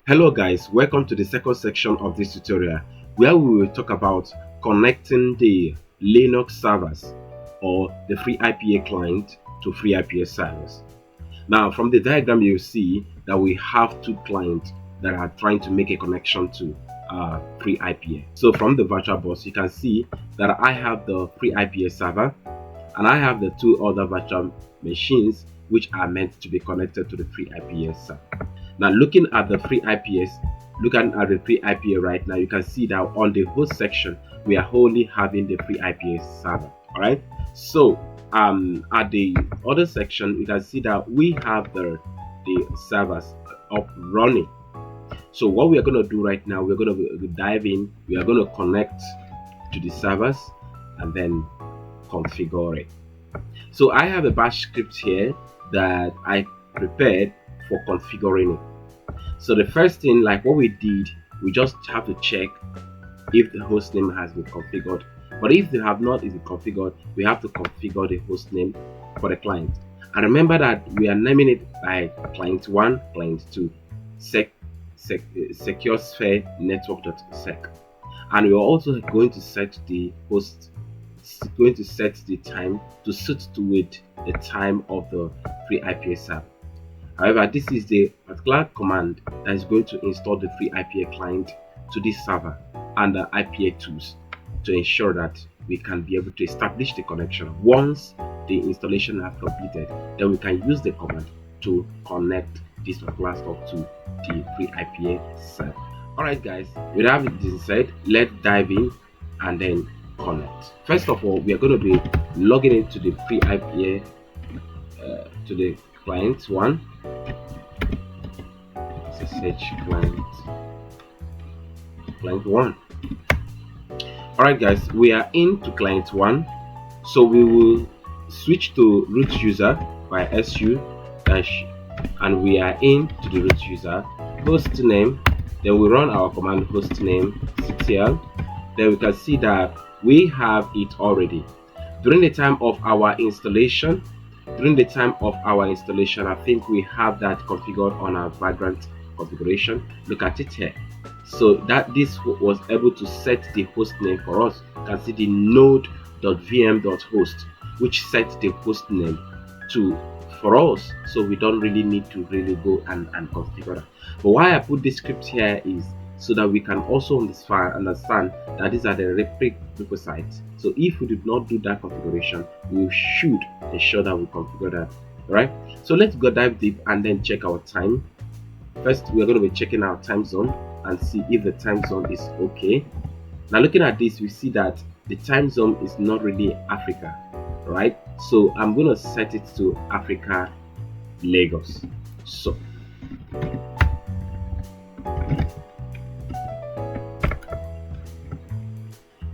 Hello guys, welcome to the second section of this tutorial where we will talk about connecting the Linux servers or the FreeIPA client to FreeIPA servers. Now from the diagram you'll see that we have two clients that are trying to make a connection to FreeIPA. So from the virtual box you can see that I have the FreeIPA server and I have the two other virtual machines which are meant to be connected to the FreeIPA server. Now looking at the FreeIPA right now, you can see that on the host section we are only having the FreeIPA server. All right. So at the other section you can see that we have the servers up running. So what we are going to do right now, we're going to dive in. We are going to connect to the servers and then configure it. So I have a bash script here that I prepared for configuring it. So the first thing, like what we did, we just have to check if the hostname has been configured. But if they have not been configured, we have to configure the hostname for the client. And remember that we are naming it by client 1, client 2, secure sphere network.sec. And we are also going to set the host, going to set the time to suit to with the time of the FreeIPA server. However, this is the particular command that is going to install the FreeIPA client to this server under IPA tools to ensure that we can be able to establish the connection. Once the installation has completed, then we can use the command to connect this particular stuff to the FreeIPA server. Alright guys, without this said, let's dive in and then connect. First of all, we are going to be logging into the FreeIPA to the client 1. It's a search client 1. Alright guys, we are into client 1, so we will switch to root user by su dash, and we are into the root user host name. Then we run our command host name ctl. Then we can see that we have it already. During the time of our installation, I think we have that configured on our Vagrant configuration. Look at it here. So that this was able to set the host name for us. You can see the node.vm.host, which sets the host name to for us, so we don't really need to really go and configure that. But why I put this script here is so that we can also understand that these are the prerequisites. So if we did not do that configuration, we should ensure that we configure that. All right, so let's go dive deep and then check our time. First, we're going to be checking our time zone and see if the time zone is okay. Now looking at this, we see that the time zone is not really Africa, right? So I'm going to set it to Africa, Lagos. So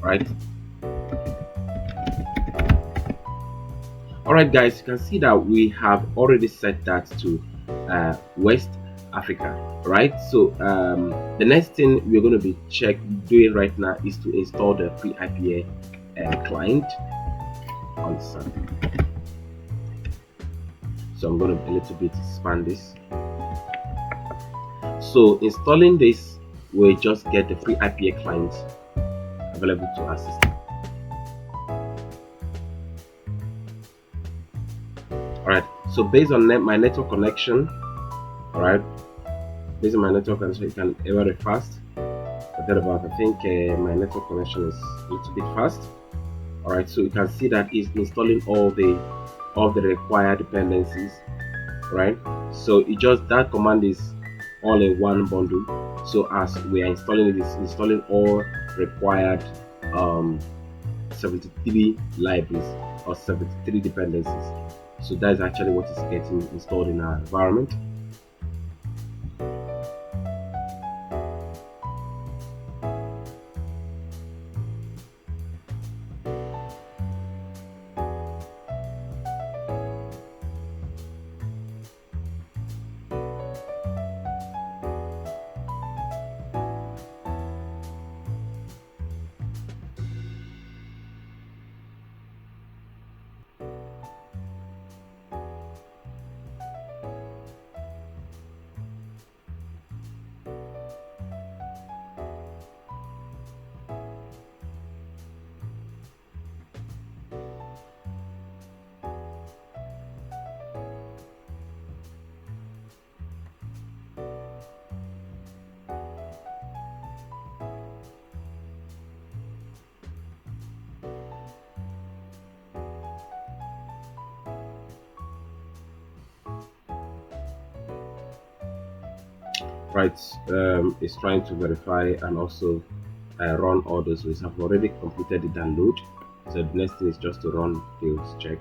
right. Alright guys, you can see that we have already set that to West Africa, right? So the next thing we're going to be doing right now is to install the FreeIPA client on the server. So I'm going to a little bit expand this. So installing this will just get the FreeIPA client available to our system. Alright, so based on my network connection, alright, based on my network connection, it can very fast. Forget about, I think my network connection is a little bit fast. Alright, so you can see that it's installing all the required dependencies, right? So it just, that command is all in one bundle. So as we are installing it, it's installing all required 73 libraries or 73 dependencies. So that is actually what is getting installed in our environment. right? It's trying to verify and also run all those. We have already completed the download, so the next thing is just to run those check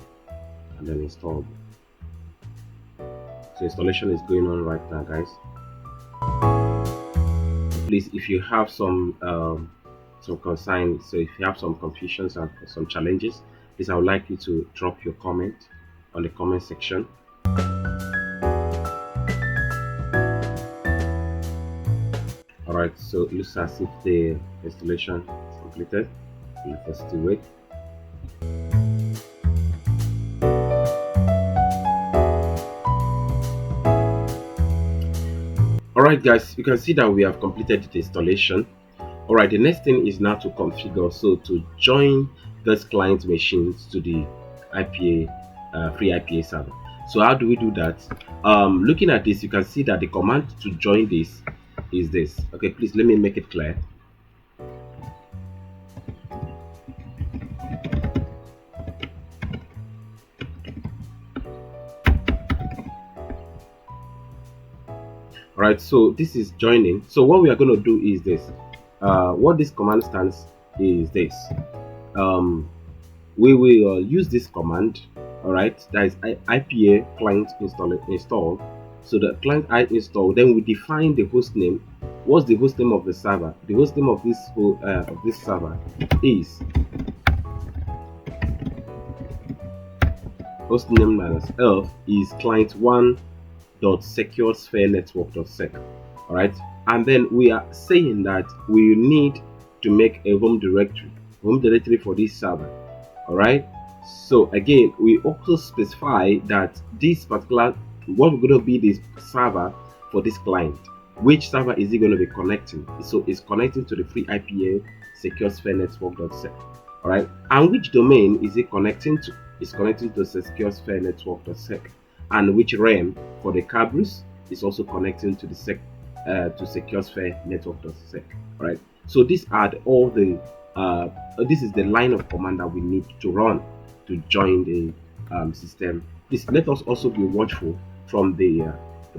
and then install. So installation is going on right now, guys. Please, if you have some concerns, so if you have some confusions and some challenges, please, I would like you to drop your comment on the comment section. All right, so it looks as if the installation is completed. Let us still wait. Alright guys, you can see that we have completed the installation. Alright, the next thing is now to configure, so to join those client machines to the FreeIPA server. So how do we do that? Looking at this, you can see that the command to join this is this. Okay, please let me make it clear. Alright, so this is joining. So what we are going to do is this. What this command stands is this. We will use this command. Alright, that is IPA client install. So the client I install, then we define the host name. What's the host name of the server? The host name of this server is host name minus elf is client1.securespherenetwork.sec. All right, and then we are saying that we need to make a home directory for this server. All right, so again, we also specify that this particular what we're going to be this server for this client. Which server is it going to be connecting? So it's connecting to the FreeIPA securespherenetwork.sec. All right, and which domain is it connecting to? It's connecting to securespherenetwork.sec. And which RAM for the Cabris is also connecting to the to securespherenetwork.sec. All right, so these are all the this is the line of command that we need to run to join the system. Please let us also be watchful from the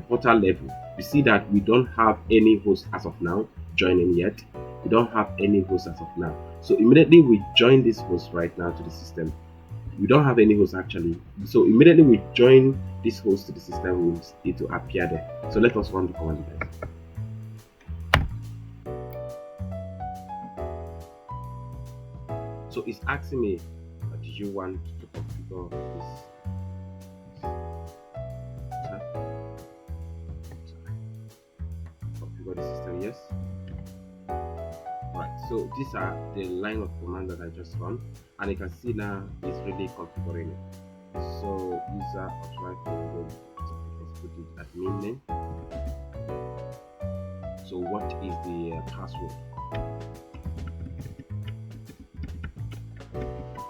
portal level. You see that we don't have any host as of now joining yet. We don't have any host as of now. So immediately we join this host right now to the system. We don't have any host actually. So immediately we join this host to the system, it will appear there. So let us run the command, guys. So it's asking me, do you want to configure this? Configure the system, yes. Alright, so these are the line of command that I just run, and you can see now it's really configuring it. So user authorized to let's put it admin name. So what is the password?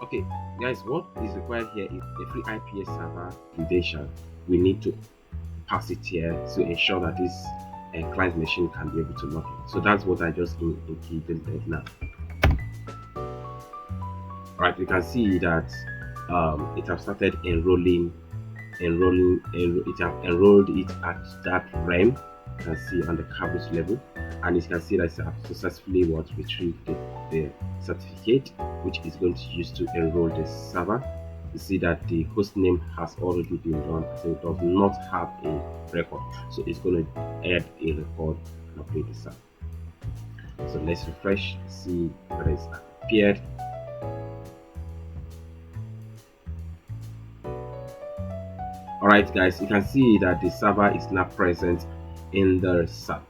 Okay, guys, what is required here is a FreeIPA server credential. We need to pass it here to ensure that this client machine can be able to log in. So that's what I just included now. Right, you can see that it has started enrolling. It have enrolled it at that RAM. You can see on the Cabris level, and you can see that it has successfully retrieved the certificate, which is going to use to enroll the server. You see that the host name has already been done, so it does not have a record. So it's going to add a record and update the server. So let's refresh, see whether it's appeared. Alright guys, you can see that the server is now present in the server.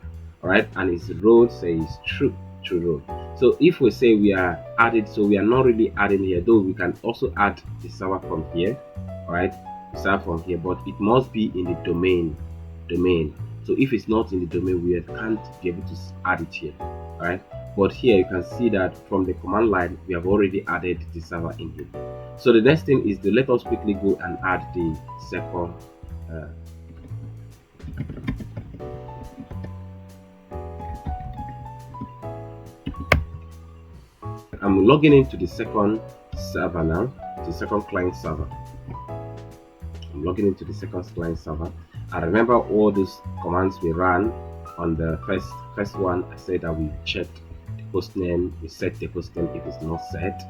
Alright, and its role says true role. So if we say we are added, so we are not really adding here, though we can also add the server from here. Alright, the server from here, but it must be in the domain. So if it's not in the domain, we can't be able to add it here. Alright, but here you can see that from the command line we have already added the server in here. So the next thing is to let us quickly go and add the second I'm logging into the second server now, the second client server. I'm logging into the second client server. And remember all those commands we ran on the first one, I said that we checked the host name, we set the host name if it's not set.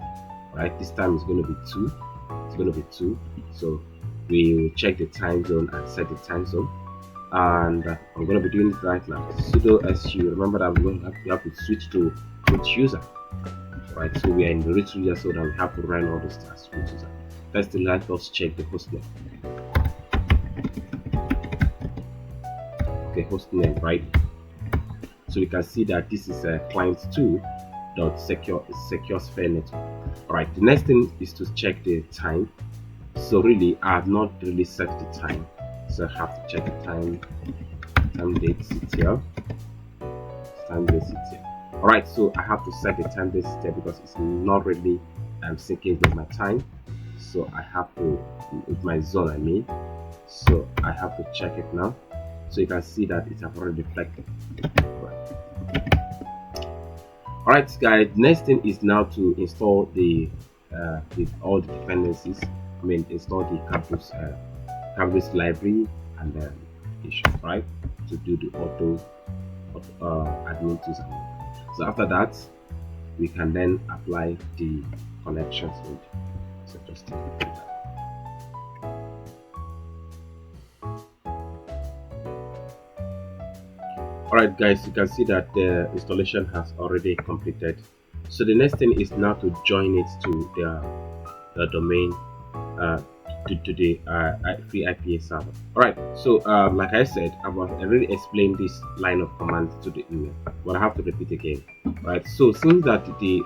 Right, this time it's going to be 2. It's going to be 2. So we will check the time zone and set the time zone. And I'm going to be doing it right now. Sudo su. Remember that we have to switch to root user. Right, so we are in the root user, so that we have to run all those tasks root user. First, let us check the host name. Okay, host name, right? So we can see that this is a client2.secure sphere network. All right, the next thing is to check the time. So really, I have not really set the time, so I have to check the time date CTL. Time date CTL. All right, so I have to set the time date CTL because it's not really syncing with my time. So I have to, with my zone, I mean. So I have to check it now. So you can see that it has already reflected. All right, guys. Next thing is now to install the with all the dependencies. I mean, install the campus library and then issues, right? To do the auto admin tools. So after that, we can then apply the connections with. So just do that. Alright guys, you can see that the installation has already completed. So the next thing is now to join it to the domain to the FreeIPA server. Alright, so like I said, I've already explained this line of commands to the email, but I have to repeat again. Right, so since that the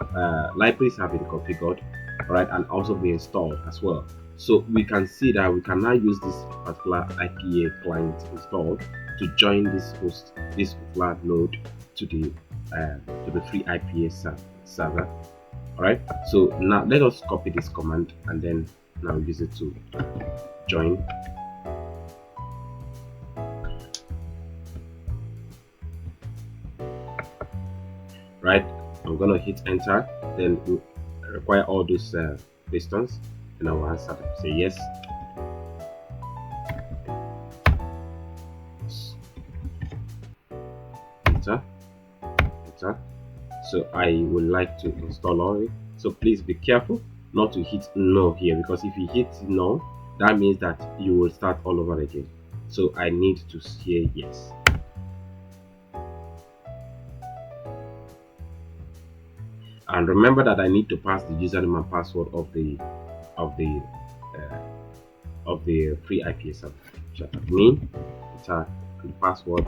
libraries have been configured, right, and also be installed as well, so we can see that we can now use this particular IPA client installed to join this particular node to the FreeIPA server. All right, so now let us copy this command and then now use it to join. Right, I'm gonna hit enter, then we require all those pistons, and I will answer them. Say yes. Enter. So I would like to install all it. So please be careful not to hit no here, because if you hit no, that means that you will start all over again. So I need to hear yes. And remember that I need to pass the username and password of the FreeIPA server. Me, enter, and the password.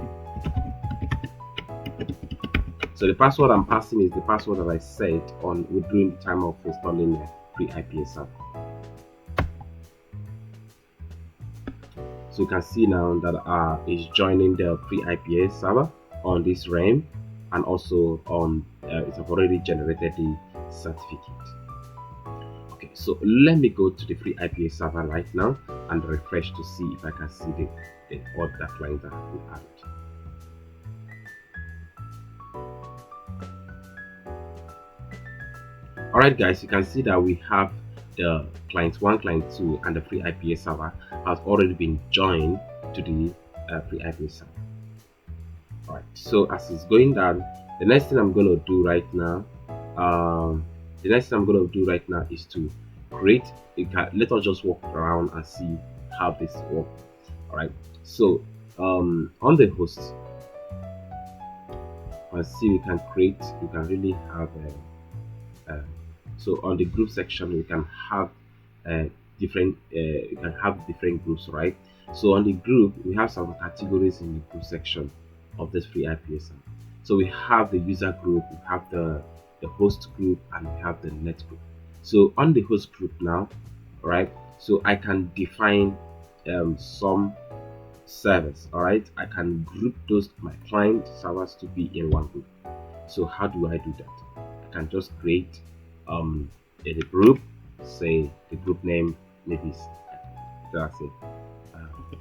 So the password I'm passing is the password that I set on during the time of installing the FreeIPA server. So you can see now that is joining the FreeIPA server on this RAM, and also on it's already generated the certificate. Okay, so let me go to the FreeIPA server right now and refresh to see if I can see the other clients that have been added. Alright guys, you can see that we have the client 1, client 2, and the FreeIPA server has already been joined to the FreeIPA server. Alright, so as it's going down, the next thing I'm going to do right now, is to create. Let us just walk around and see how this works. Alright, so on the host, let's see, we can really have so on the group section we can have different groups, right? So on the group we have some categories in the group section of this FreeIPA server. So we have the user group, we have the host group, and we have the net group. So on the host group now, right, so I can define some servers. All right, I can group my client servers to be in one group. So how do I do that? I can just create a group, say the group name maybe that's it,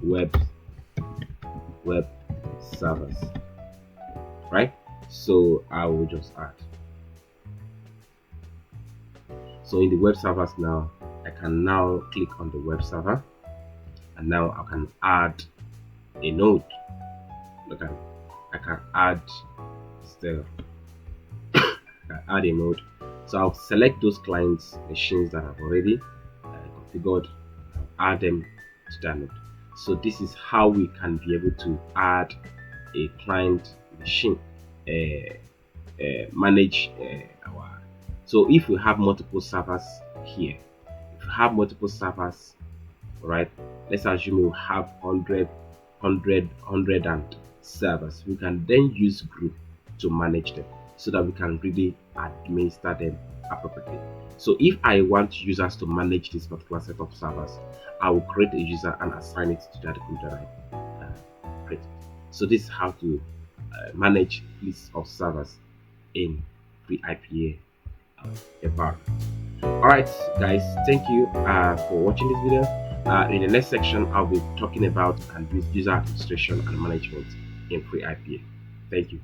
web servers, right? So I will just add. So in the web servers now, I can now click on the web server, and now I can add a node. Okay, I can add still add a node. So I'll select those clients machines that I've already configured, add them to that node. So this is how we can be able to add a client machine, manage our. So if we have multiple servers here, if we have multiple servers, right? Let's assume we have 100 and servers. We can then use group to manage them so that we can really administer them appropriately. So if I want users to manage this particular set of servers, I will create a user and assign it to that group that I create. So this is how to manage lists of servers in FreeIPA environment. Alright guys, thank you for watching this video. In the next section, I'll be talking about user administration and management in FreeIPA. Thank you.